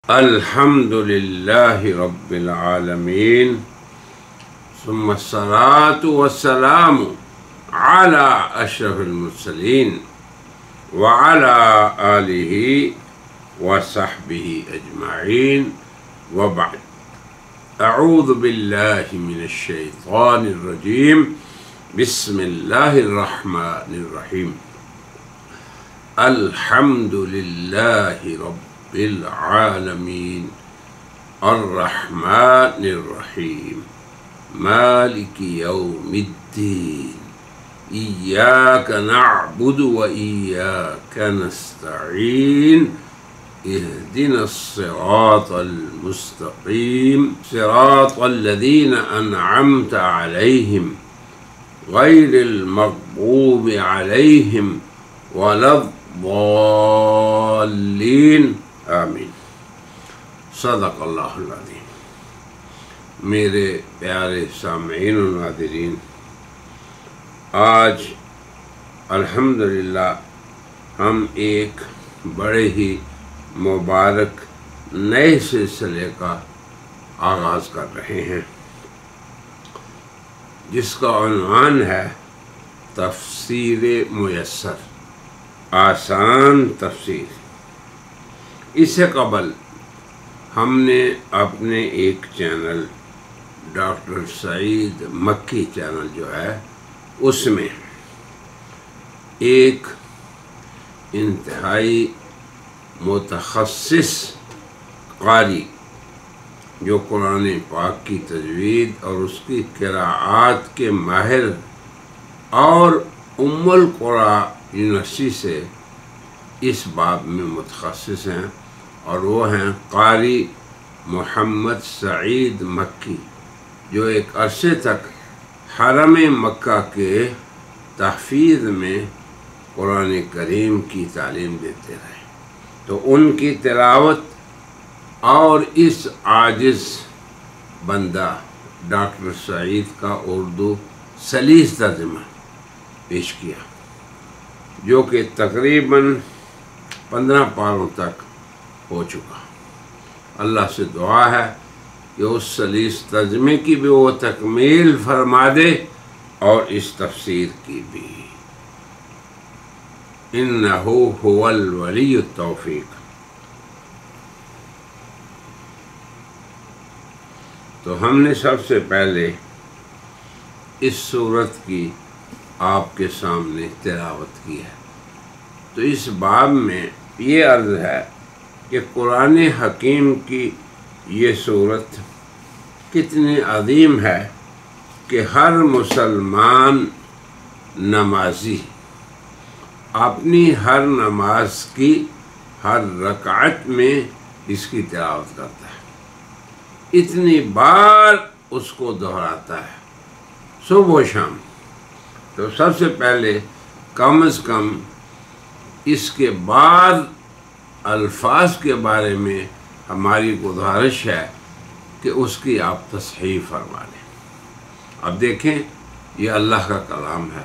الحمد لله رب العالمين ثم الصلاة والسلام على أشرف المرسلين وعلى آله وصحبه أجمعين وبعد. أعوذ بالله من الشيطان الرجيم. بسم الله الرحمن الرحيم. الحمد لله رب العالمين الرحمن الرحيم مالك يوم الدين إياك نعبد وإياك نستعين اهدنا الصراط المستقيم صراط الذين أنعمت عليهم غير المغضوب عليهم ولا الضالين آمین. صدق اللہ العظیم. میرے پیارے سامعین و ناظرین، آج الحمدللہ ہم ایک بڑے ہی مبارک نئے سلسلے کا آغاز کر رہے ہیں جس کا عنوان ہے تفسیر میسر، آسان تفسیر. اس سے قبل ہم نے اپنے ایک چینل ڈاکٹر سعید مکی چینل جو ہے اس میں ایک انتہائی متخصص قاری جو قرآن پاک کی تجوید اور اس کی قراءات کے ماہر اور ام القرآن یونیورسٹی سے اس باب میں متخصص ہیں، اور وہ ہیں قاری محمد سعید مکی، جو ایک عرصے تک حرم مکہ کے تحفیظ میں قرآن کریم کی تعلیم دیتے رہے. تو ان کی تلاوت اور اس عاجز بندہ ڈاکٹر سعید کا اردو سلیس ترجمہ پیش کیا، جو کہ تقریباً 15 پاروں تک ہو چکا. اللہ سے دعا ہے کہ اس سلیس ترجمے کی بھی وہ تکمیل فرما دے اور اس تفسیر کی بھی. انہ هو الولی التوفیق. تو ہم نے سب سے پہلے اس سورت کی آپ کے سامنے تلاوت کی ہے. تو اس باب میں یہ عرض ہے کہ قرآن حکیم کی یہ سورت کتنی عظیم ہے کہ ہر مسلمان نمازی اپنی ہر نماز کی ہر رکعت میں اس کی تلاوت کرتا ہے. اتنی بار اس کو دہراتا ہے صبح و شام. تو سب سے پہلے کم از کم اس کے بعد الفاظ کے بارے میں ہماری گزارش ہے کہ اس کی آپ تصحیح فرما لیں. اب دیکھیں، یہ اللہ کا کلام ہے،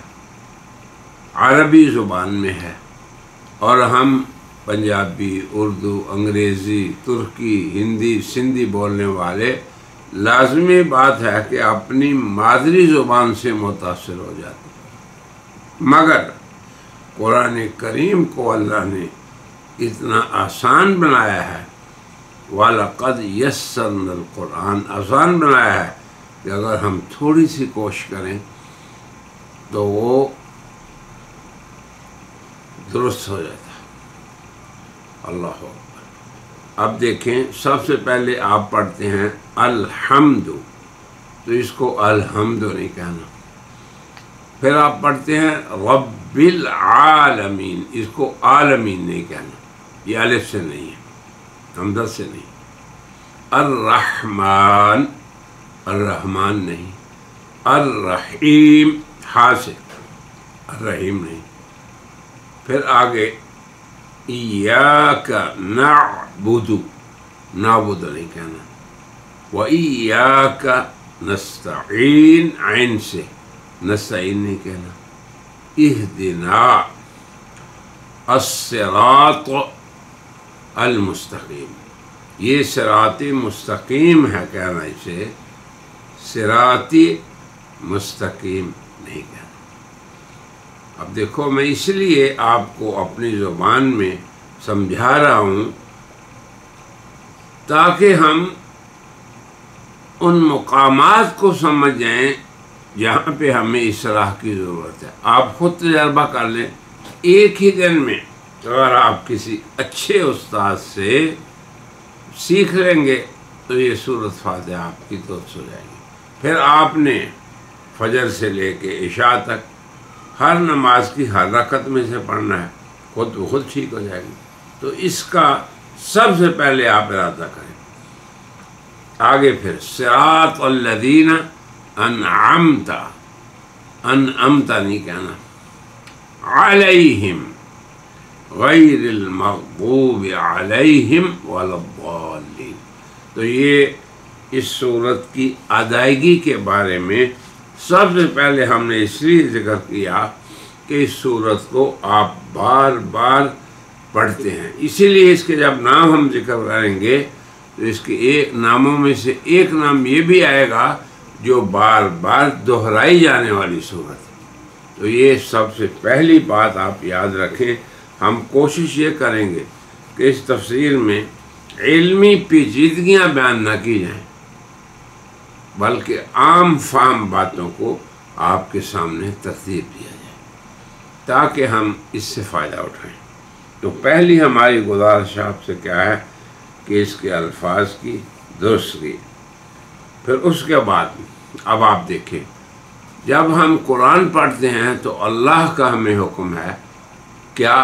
عربی زبان میں ہے، اور ہم پنجابی، اردو، انگریزی، ترکی، ہندی، سندھی بولنے والے لازمی بات ہے کہ اپنی مادری زبان سے متاثر ہو جاتے ہیں. مگر قرآن کریم کو اللہ نے اتنا آسان بنایا ہے، وَلَقَدْ يَسَّرْنَا الْقُرْآنَ، آسان بنایا ہے کہ اگر ہم تھوڑی سی کوشش کریں تو وہ درست ہو جاتا ہے. اللہ اکبر. اب دیکھیں، سب سے پہلے آپ پڑھتے ہیں الحمد، تو اس کو الحمد نہیں کہنا. پھر آپ پڑھتے ہیں رب العالمین، اس کو عالمین نہیں کہنا، یہ الف سے نہیں ہے، حمزہ سے نہیں. الرحمن، الرحمن نہیں. الرحیم، ہاں سے، الرحیم نہیں. پھر آگے ایاک نعبد، نعبد نہیں کہنا. وَإِيَّاكَ نَسْتَعِينُ، عین سے، نستعین نہیں کہنا. اہدنا الصراط المستقیم، یہ صراطی مستقیم ہے کہنا، اسے صراطی مستقیم نہیں کہنا۔ اب دیکھو، میں اس لیے آپ کو اپنی زبان میں سمجھا رہا ہوں تاکہ ہم ان مقامات کو سمجھ جائیں جہاں پہ ہمیں اصلاح کی ضرورت ہے۔ آپ خود تجربہ کر لیں، ایک ہی دن میں اگر آپ کسی اچھے استاد سے سیکھ لیں گے تو یہ سورۃ فاتحہ آپ کی درست ہو جائے گی۔ پھر آپ نے فجر سے لے کے عشاء تک ہر نماز کی ہر رکعت میں سے پڑھنا ہے، خود بخود ٹھیک ہو جائے گی۔ تو اس کا سب سے پہلے آپ ارادہ کریں۔ آگے پھر صراط الذین انعمت، انعمت نہیں کہنا، علیہم غیر المغضوب علیہم ولا الضالین۔ تو یہ اس صورت کی ادائیگی کے بارے میں سب سے پہلے ہم نے اس لیے ذکر کیا کہ اس صورت کو آپ بار بار پڑھتے ہیں، اسی لیے اس کے جب نام ہم ذکر کریں گے تو اس کے ایک ناموں میں سے ایک نام یہ بھی آئے گا جو بار بار دہرائی جانے والی صورت ہے۔ تو یہ سب سے پہلی بات آپ یاد رکھیں۔ ہم کوشش یہ کریں گے کہ اس تفسیر میں علمی پیچیدگیاں بیان نہ کی جائیں، بلکہ عام فہم باتوں کو آپ کے سامنے ترتیب دیا جائے تاکہ ہم اس سے فائدہ اٹھائیں۔ تو پہلی ہماری گزارش آپ سے کیا ہے کہ اس کے الفاظ کی درستگی۔ پھر اس کے بعد اب آپ دیکھیں، جب ہم قرآن پڑھتے ہیں تو اللہ کا ہمیں حکم ہے کیا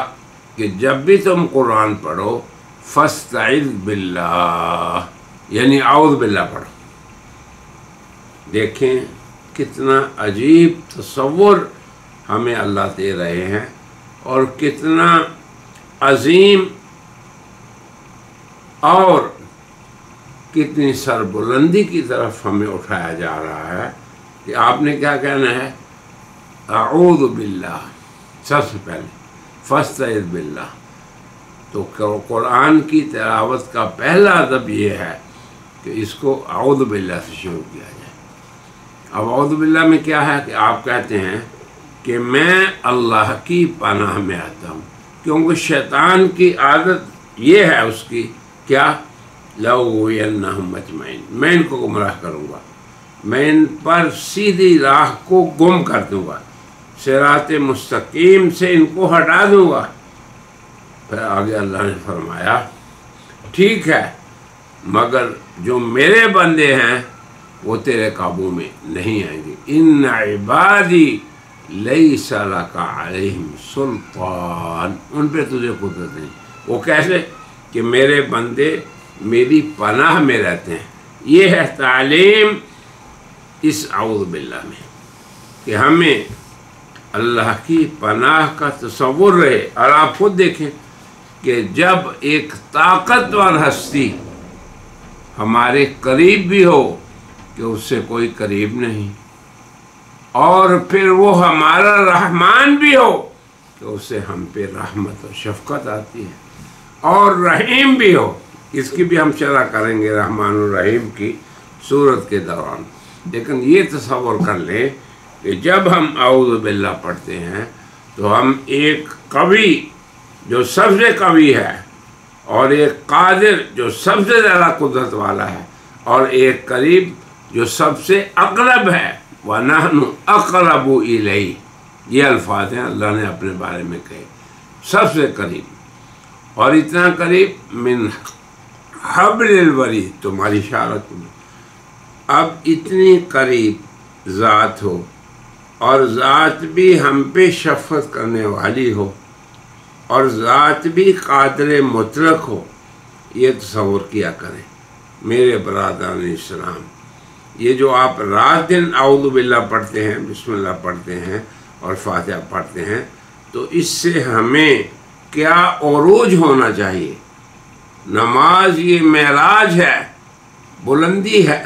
کہ جب بھی تم قرآن پڑھو فاستعذ باللہ، یعنی اعوذ باللہ پڑھو۔ دیکھیں کتنا عجیب تصور ہمیں اللہ دے رہے ہیں اور کتنا عظیم اور کتنی سربلندی کی طرف ہمیں اٹھایا جا رہا ہے کہ آپ نے کیا کہنا ہے، اعوذ باللہ سب سے پہلے، فاستعذ باللہ۔ تو قرآن کی تلاوت کا پہلا ادب یہ ہے کہ اس کو اعوذ باللہ سے شروع کیا جائے۔ اب اعوذ باللہ میں کیا ہے کہ آپ کہتے ہیں کہ میں اللہ کی پناہ میں آتا ہوں، کیونکہ شیطان کی عادت یہ ہے اس کی کیا، لَأُغْوِيَنَّهُمْ أَجْمَعِينَ، میں ان کو گمراہ کروں گا، میں ان پر سیدھی راہ کو گم کر دوں گا، صراط مستقیم سے ان کو ہٹا دوں گا۔ پھر آگے اللہ نے فرمایا ٹھیک ہے، مگر جو میرے بندے ہیں وہ تیرے قابو میں نہیں آئیں گے۔ ان عبادی لیس لک علیہم سلطان، ان پہ تجھے قدرت نہیں۔ وہ کیسے کہ میرے بندے میری پناہ میں رہتے ہیں۔ یہ ہے تعلیم اس اعوذ باللہ میں کہ ہمیں اللہ کی پناہ کا تصور رہے۔ اور آپ خود دیکھیں کہ جب ایک طاقتور ہستی ہمارے قریب بھی ہو کہ اس سے کوئی قریب نہیں، اور پھر وہ ہمارا رحمان بھی ہو کہ اس سے ہم پہ رحمت و شفقت آتی ہے، اور رحیم بھی ہو، اس کی بھی ہم شرح کریں گے رحمان الرحیم کی صورت کے دوران۔ لیکن یہ تصور کر لیں کہ جب ہم اعوذ باللہ پڑھتے ہیں تو ہم ایک قوی جو سب سے قوی ہے، اور ایک قادر جو سب سے زیادہ قدرت والا ہے، اور ایک قریب جو سب سے اقرب ہے، وَنَحْنُ أَقْرَبُ إِلَيْهِ، یہ الفاظ ہیں اللہ نے اپنے بارے میں کہے، سب سے قریب، اور اتنا قریب من حبل الورید، تمہاری اشارت میں۔ اب اتنی قریب ذات ہو اور ذات بھی ہم پہ شفقت کرنے والی ہو اور ذات بھی قادر مطلق ہو، یہ تصور کیا کریں میرے برادران اسلام۔ یہ جو آپ رات دن اعوذ باللہ پڑھتے ہیں، بسم اللہ پڑھتے ہیں اور فاتحہ پڑھتے ہیں، تو اس سے ہمیں کیا عروج ہونا چاہیے۔ نماز یہ معراج ہے، بلندی ہے،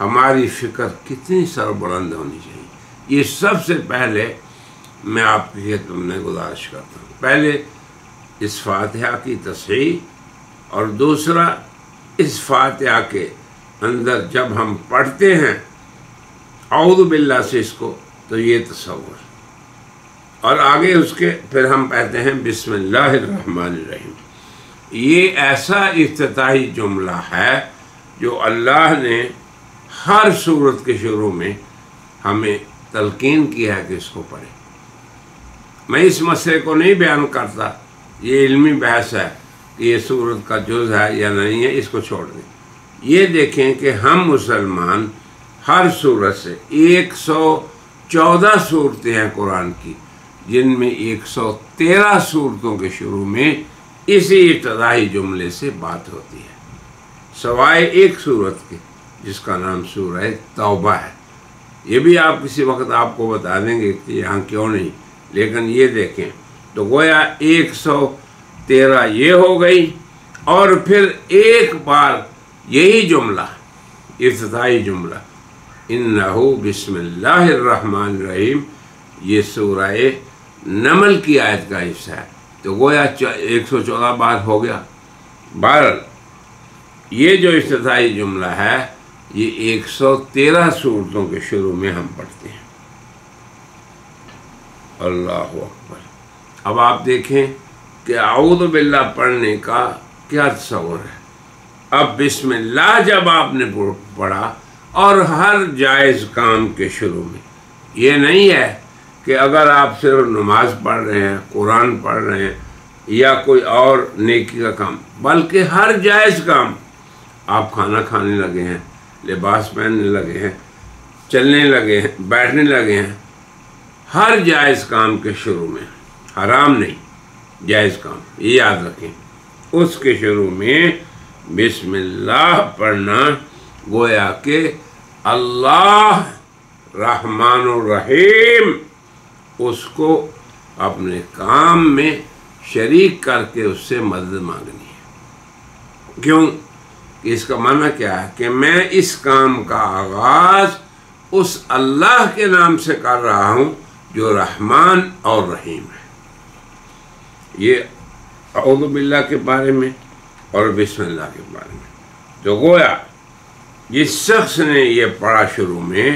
ہماری فکر کتنی سربلند ہونی چاہیے۔ یہ سب سے پہلے میں آپ کی خدمت میں گزارش کرتا ہوں، پہلے اس فاتحہ کی تصحیح، اور دوسرا اس فاتحہ کے اندر جب ہم پڑھتے ہیں اعوذ باللہ سے اس کو، تو یہ تصور، اور آگے اس کے پھر ہم کہتے ہیں بسم اللہ الرحمن الرحیم۔ یہ ایسا افتتاحی جملہ ہے جو اللہ نے ہر سورت کے شروع میں ہمیں تلقین کیا ہے کہ اس کو پڑھیں۔ میں اس مسئلے کو نہیں بیان کرتا، یہ علمی بحث ہے کہ یہ سورت کا جز ہے یا نہیں ہے، اس کو چھوڑ دیں۔ یہ دیکھیں کہ ہم مسلمان ہر سورت سے 114 صورتیں ہیں قرآن کی، جن میں 113 صورتوں کے شروع میں اسی ابتدائی جملے سے بات ہوتی ہے، سوائے ایک صورت کے جس کا نام سورہ توبہ ہے۔ یہ بھی آپ کسی وقت آپ کو بتا دیں گے کہ یہاں کیوں نہیں، لیکن یہ دیکھیں تو گویا 113 یہ ہو گئی، اور پھر ایک بار یہی جملہ افتتاحی جملہ انہو بسم اللہ الرحمن الرحیم، یہ سورہ نمل کی آیت کا حصہ ہے، تو گویا 114 بار ہو گیا۔ بہرحال یہ جو افتتاحی جملہ ہے یہ 113 صورتوں کے شروع میں ہم پڑھتے ہیں۔ اللہ اکبر۔ اب آپ دیکھیں کہ اعوذ باللہ پڑھنے کا کیا تصور ہے۔ اب بسم اللہ جب آپ نے پڑھا، اور ہر جائز کام کے شروع میں، یہ نہیں ہے کہ اگر آپ صرف نماز پڑھ رہے ہیں، قرآن پڑھ رہے ہیں یا کوئی اور نیکی کا کام، بلکہ ہر جائز کام، آپ کھانا کھانے لگے ہیں، لباس پہننے لگے ہیں، چلنے لگے ہیں، بیٹھنے لگے ہیں، ہر جائز کام کے شروع میں، حرام نہیں، جائز کام، یہ یاد رکھیں، اس کے شروع میں بسم اللہ پڑھنا گویا کہ اللہ رحمان الرحیم اس کو اپنے کام میں شریک کر کے اس سے مدد مانگنی ہے۔ کیوں کہ اس کا معنی کیا ہے کہ میں اس کام کا آغاز اس اللہ کے نام سے کر رہا ہوں جو رحمان اور رحیم ہے۔ یہ اعوذ باللہ کے بارے میں اور بسم اللہ کے بارے میں۔ تو گویا جس شخص نے یہ پڑھا شروع میں،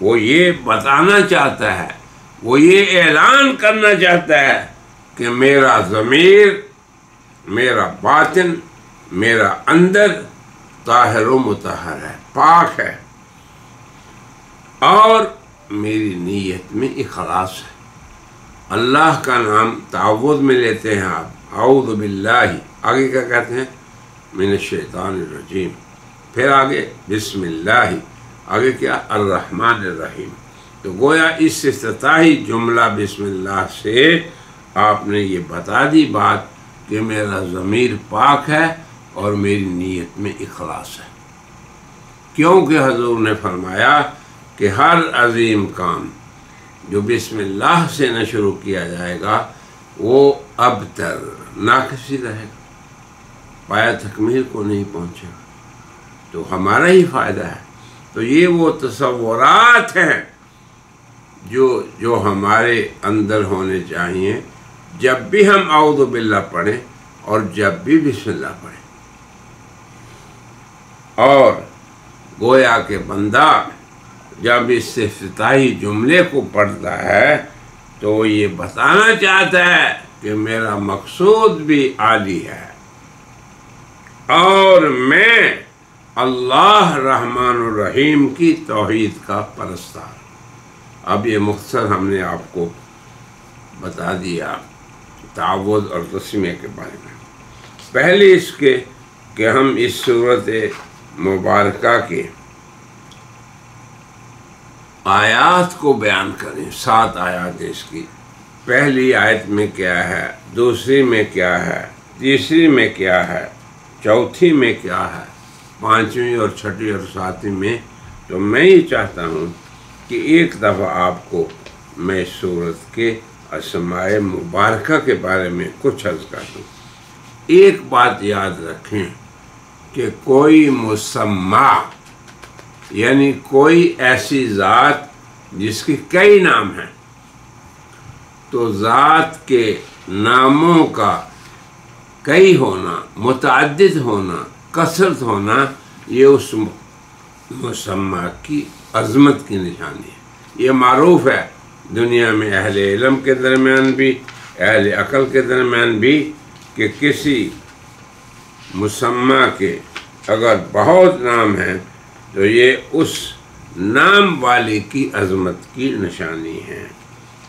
وہ یہ بتانا چاہتا ہے، وہ یہ اعلان کرنا چاہتا ہے کہ میرا ضمیر، میرا باطن، میرا اندر طاہر و مطہر ہے، پاک ہے، اور میری نیت میں اخلاص ہے۔ اللہ کا نام تعوذ میں لیتے ہیں آپ، اعوذ باللہ، آگے کیا کہتے ہیں؟ من الشیطان الرجیم، پھر آگے بسم اللہ، آگے کیا؟ الرحمن الرحیم۔ تو گویا اس افتتاحی جملہ بسم اللہ سے آپ نے یہ بتا دی بات کہ میرا ضمیر پاک ہے اور میری نیت میں اخلاص ہے، کیونکہ حضور نے فرمایا کہ ہر عظیم کام جو بسم اللہ سے نہ شروع کیا جائے گا وہ ابتر، ناقص رہے گا، پایا تکمیل کو نہیں پہنچے گا، تو ہمارا ہی فائدہ ہے۔ تو یہ وہ تصورات ہیں جو ہمارے اندر ہونے چاہیے جب بھی ہم اعوذ باللہ پڑھیں اور جب بھی بسم اللہ پڑھیں۔ اور گویا کہ بندہ جب اس افتتاحی جملے کو پڑھتا ہے تو وہ یہ بتانا چاہتا ہے کہ میرا مقصود بھی عالی ہے، اور میں اللہ رحمان الرحیم کی توحید کا پرستار۔ اب یہ مختصر ہم نے آپ کو بتا دیا تعوذ اور تسمیہ کے بارے میں۔ پہلے اس کے کہ ہم اس صورت مبارکہ کے آیات کو بیان کریں۔ 7 آیات اس کی، پہلی آیت میں کیا ہے، دوسری میں کیا ہے، تیسری میں کیا ہے، چوتھی میں کیا ہے، 5ویں اور 6ٹھی اور 7ویں میں۔ تو میں یہ چاہتا ہوں کہ ایک دفعہ آپ کو میں سورت کے اسماء مبارکہ کے بارے میں کچھ عرض کر دوں۔ ایک بات یاد رکھیں کہ کوئی مسمى یعنی کوئی ایسی ذات جس کی کئی نام ہیں، تو ذات کے ناموں کا کئی ہونا، متعدد ہونا، کثرت ہونا یہ اس مسمہ کی عظمت کی نشانی ہے۔ یہ معروف ہے دنیا میں اہل علم کے درمیان بھی، اہل عقل کے درمیان بھی، کہ کسی مسمہ کے اگر بہت نام ہیں تو یہ اس نام والی کی عظمت کی نشانی ہے۔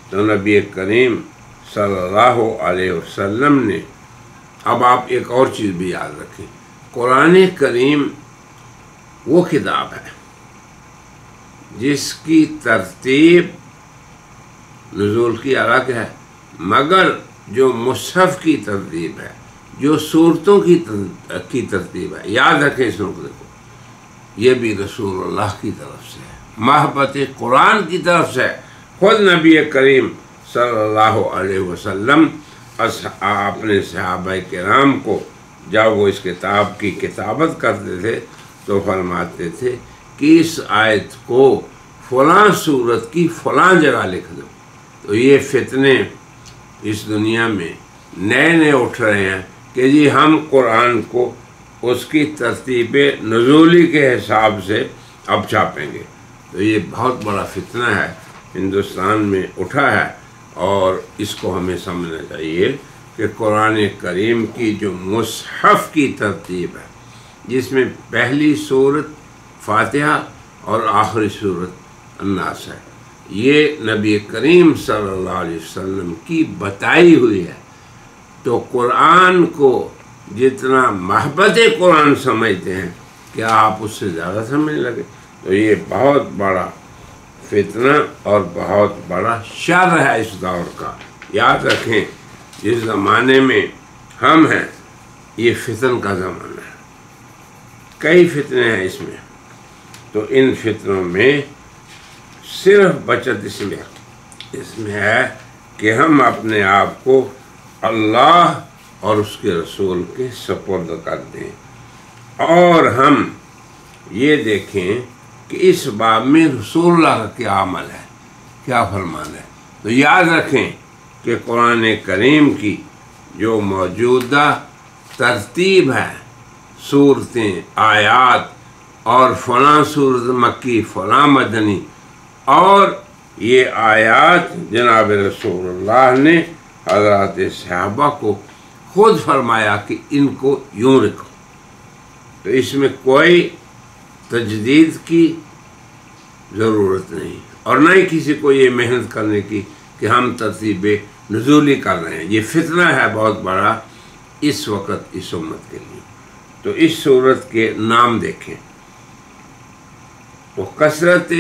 تو نبی کریم صلی اللہ علیہ وسلم نے، اب آپ ایک اور چیز بھی یاد رکھیں، قرآن کریم وہ کتاب ہے جس کی ترتیب نزول کی الگ ہے، مگر جو مصحف کی ترتیب ہے، جو صورتوں کی ترتیب ہے، یاد رکھیں اس نقطے کو، یہ بھی رسول اللہ کی طرف سے ہے، محبت قرآن کی طرف سے ہے۔ خود نبی کریم صلی اللہ علیہ وسلم اپنے صحابہ کرام کو جب وہ اس کتاب کی کتابت کرتے تھے تو فرماتے تھے کہ اس آیت کو فلاں صورت کی فلاں جگہ لکھ دو۔ تو یہ فتنے اس دنیا میں نئے نئے اٹھ رہے ہیں کہ جی ہم قرآن کو اس کی ترتیب نزولی کے حساب سے اب چھاپیں گے۔ تو یہ بہت بڑا فتنہ ہے، ہندوستان میں اٹھا ہے، اور اس کو ہمیں سمجھنا چاہیے کہ قرآن کریم کی جو مصحف کی ترتیب ہے، جس میں پہلی سورت فاتحہ اور آخری سورت الناس ہے، یہ نبی کریم صلی اللہ علیہ وسلم کی بتائی ہوئی ہے۔ تو قرآن کو جتنا محبت قرآن سمجھتے ہیں، کیا آپ اس سے زیادہ سمجھنے لگے؟ تو یہ بہت بڑا فتنہ اور بہت بڑا شر ہے اس دور کا۔ یاد رکھیں جس زمانے میں ہم ہیں یہ فتن کا زمانہ ہے، کئی فتنے ہیں اس میں، تو ان فتنوں میں صرف بچت اس میں ہے کہ ہم اپنے آپ کو اللہ اور اس کے رسول کے سپرد کر دیں، اور ہم یہ دیکھیں کہ اس باب میں رسول اللہ کا کیا عمل ہے، کیا فرمان ہے۔ تو یاد رکھیں کہ قرآن کریم کی جو موجودہ ترتیب ہے، صورتیں، آیات، اور فلاں صورت مکی، فلاں مدنی، اور یہ آیات جناب رسول اللہ نے حضرات صحابہ کو خود فرمایا کہ ان کو یوں رکھو۔ تو اس میں کوئی تجدید کی ضرورت نہیں، اور نہ ہی کسی کو یہ محنت کرنے کی کہ ہم ترتیب نزولی کر رہے ہیں۔ یہ فتنہ ہے بہت بڑا اس وقت اس امت کے لیے۔ تو اس صورت کے نام دیکھیں، تو کثرت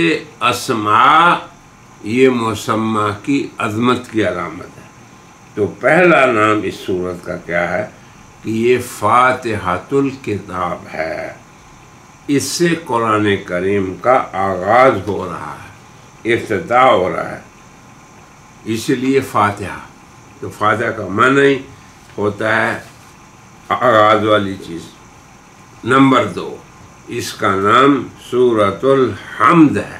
اسماء یہ مسمہ کی عظمت کی علامت ہے۔ تو پہلا نام اس صورت کا کیا ہے کہ یہ فاتحۃ الکتاب ہے، اس سے قرآن کریم کا آغاز ہو رہا ہے، افتتاح ہو رہا ہے، اس لیے فاتحہ۔ تو فاتحہ کا معنی ہی ہوتا ہے آغاز والی چیز۔ نمبر 2، اس کا نام سورۃ الحمد ہے۔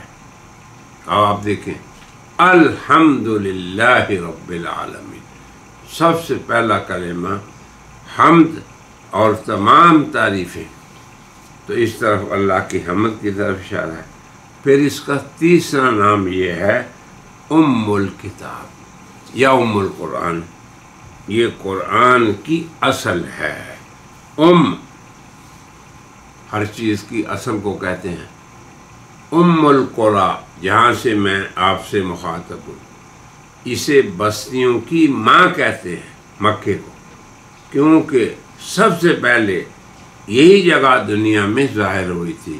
اب آپ دیکھیں، الحمدللہ رب العالمین، سب سے پہلا کلمہ حمد اور تمام تعریفیں، تو اس طرف اللہ کی حمد کی طرف اشارہ ہے۔ پھر اس کا تیسرا نام یہ ہے ام الکتاب یا ام القرآن، یہ قرآن کی اصل ہے۔ ہر چیز کی اصل کو کہتے ہیں۔ ام القرآ، جہاں سے میں آپ سے مخاطب ہوں، اسے بستیوں کی ماں کہتے ہیں، مکے کو، کیونکہ سب سے پہلے یہی جگہ دنیا میں ظاہر ہوئی تھی،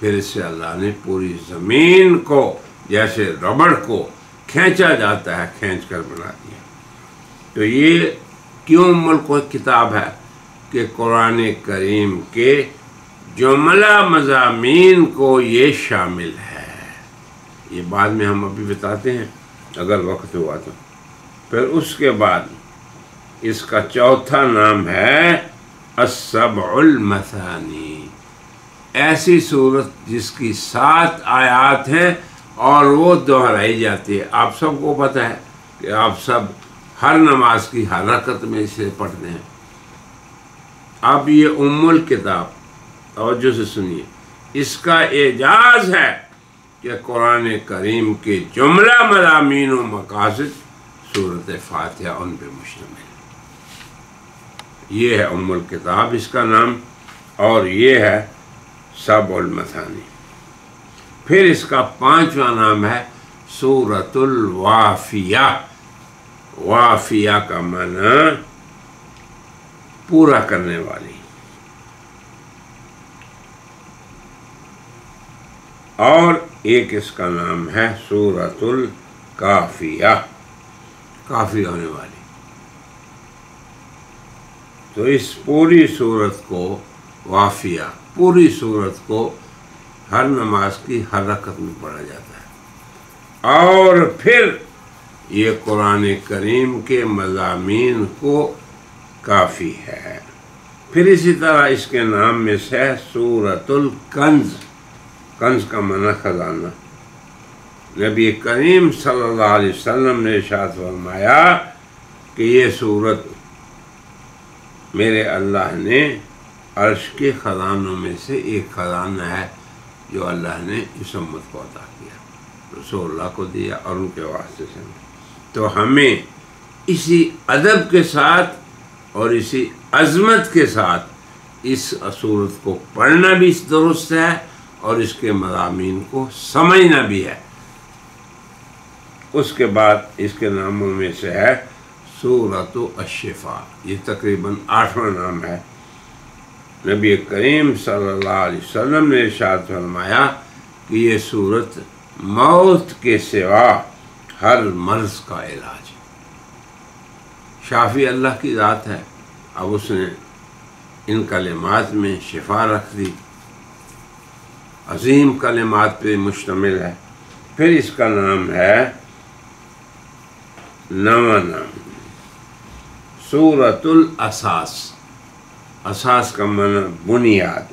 پھر اس سے اللہ نے پوری زمین کو جیسے ربڑ کو کھینچا جاتا ہے کھینچ کر بنا دیا۔ تو یہ کیوں ملک کتاب ہے کہ قرآن کریم کے جملہ مضامین کو یہ شامل ہے۔ یہ بعد میں ہم ابھی بتاتے ہیں اگر وقت ہوا تو۔ پھر اس کے بعد اس کا چوتھا نام ہے السبع المثانی، ایسی صورت جس کی 7 آیات ہیں اور وہ دہرائی جاتی ہے۔ آپ سب کو پتہ ہے کہ آپ سب ہر نماز کی ہر رکعت میں اسے پڑھتے ہیں۔ اب یہ ام الکتاب توجہ سے سنیے، اس کا اعجاز ہے کہ قرآن کریم کے جملہ مضامین و مقاصد سورۃ فاتحہ ان پہ مشتمل ہے۔ یہ ہے ام الکتاب اس کا نام، اور یہ ہے سبع المثانی۔ پھر اس کا 5واں نام ہے سورۃ الوافیہ۔ وافیہ کا معنی پورا کرنے والی، اور ایک اس کا نام ہے سورۃ الکافیہ، کافی ہونے والی۔ تو اس پوری سورت کو وافیہ، پوری سورت کو ہر نماز کی ہر رکعت میں پڑھا جاتا ہے، اور پھر یہ قرآن کریم کے مضامین کو کافی ہے۔ پھر اسی طرح اس کے نام میں سے ہے سورۃ الکنز۔ کنز کا معنی خزانہ۔ نبی کریم صلی اللہ علیہ وسلم نے ارشاد فرمایا کہ یہ سورت میرے اللہ نے عرش کے خزانوں میں سے ایک خزانہ ہے جو اللہ نے اس امت کو عطا کیا، رسول اللہ کو دیا اور ان کے واسطے سے۔ تو ہمیں اسی ادب کے ساتھ اور اسی عظمت کے ساتھ اس سورت کو پڑھنا بھی درست ہے اور اس کے مضامین کو سمجھنا بھی ہے۔ اس کے بعد اس کے ناموں میں سے ہے سورۃ الشفاء، یہ تقریباً 8واں نام ہے۔ نبی کریم صلی اللہ علیہ وسلم نے ارشاد فرمایا کہ یہ سورت موت کے سوا ہر مرض کا علاج ہے۔ شافی اللہ کی ذات ہے، اب اس نے ان کلمات میں شفا رکھ دی، عظیم کلمات پہ مشتمل ہے۔ پھر اس کا نام ہے 9واں نام سورۃ الاساس۔ اساس کا معنی بنیاد،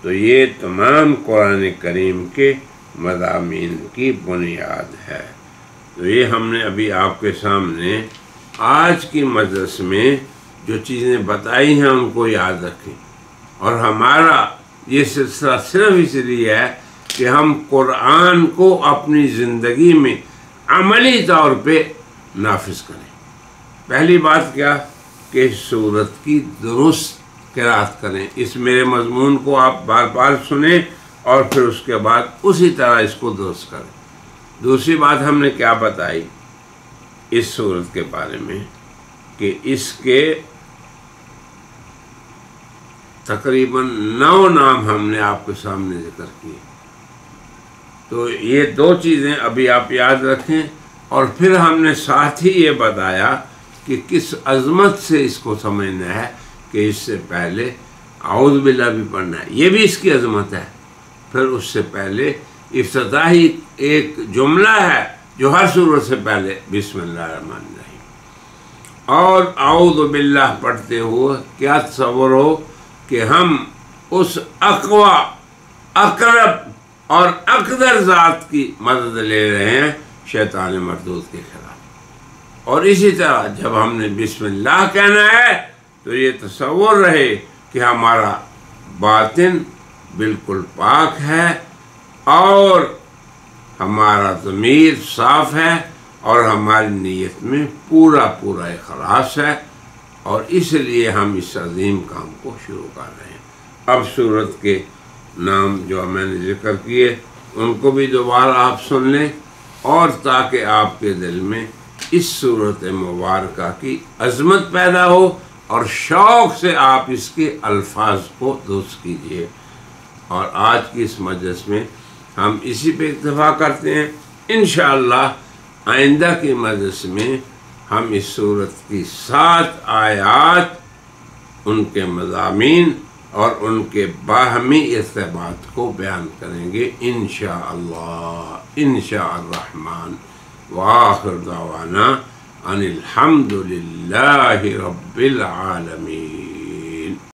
تو یہ تمام قرآن کریم کے مضامین کی بنیاد ہے۔ تو یہ ہم نے ابھی آپ کے سامنے آج کی مجلس میں جو چیزیں بتائی ہیں ان کو یاد رکھیں، اور ہمارا یہ سلسلہ صرف اس لیے ہے کہ ہم قرآن کو اپنی زندگی میں عملی طور پہ نافذ کریں۔ پہلی بات کیا کہ اس سورت کی درست قرأت کریں، اس میرے مضمون کو آپ بار بار سنیں اور پھر اس کے بعد اسی طرح اس کو درست کریں۔ دوسری بات ہم نے کیا بتائی اس سورت کے بارے میں کہ اس کے تقریباً 9 نام ہم نے آپ کے سامنے ذکر کیے۔ تو یہ 2 چیزیں ابھی آپ یاد رکھیں، اور پھر ہم نے ساتھ ہی یہ بتایا کہ کس عظمت سے اس کو سمجھنا ہے کہ اس سے پہلے اعوذ باللہ بھی پڑھنا ہے، یہ بھی اس کی عظمت ہے۔ پھر اس سے پہلے افتتاحی ایک جملہ ہے جو ہر سورت سے پہلے بسم اللہ الرحمن الرحیم، اور اعوذ باللہ پڑھتے ہوئے کیا تصور ہو کہ ہم اس اقوی، اقرب اور اقدر ذات کی مدد لے رہے ہیں شیطان مردود کے خلاف۔ اور اسی طرح جب ہم نے بسم اللہ کہنا ہے تو یہ تصور رہے کہ ہمارا باطن بالکل پاک ہے اور ہمارا ضمیر صاف ہے اور ہماری نیت میں پورا پورا اخلاص ہے، اور اس لیے ہم اس عظیم کام کو شروع کر رہے ہیں۔ اب سورت کے نام جو میں نے ذکر کیے ان کو بھی دوبارہ آپ سن لیں، اور تاکہ آپ کے دل میں اس سورت مبارکہ کی عظمت پیدا ہو اور شوق سے آپ اس کے الفاظ کو درست کیجیے۔ اور آج کی اس مجلس میں ہم اسی پہ اکتفا کرتے ہیں۔ انشاءاللہ آئندہ کی مجلس میں ہم اس سورت کی 7 آیات، ان کے مضامین اور ان کے باہمی ارتباط کو بیان کریں گے انشاءاللہ، انشاء الرحمن۔ وآخر دعوانا ان الحمد للہ رب العالمین۔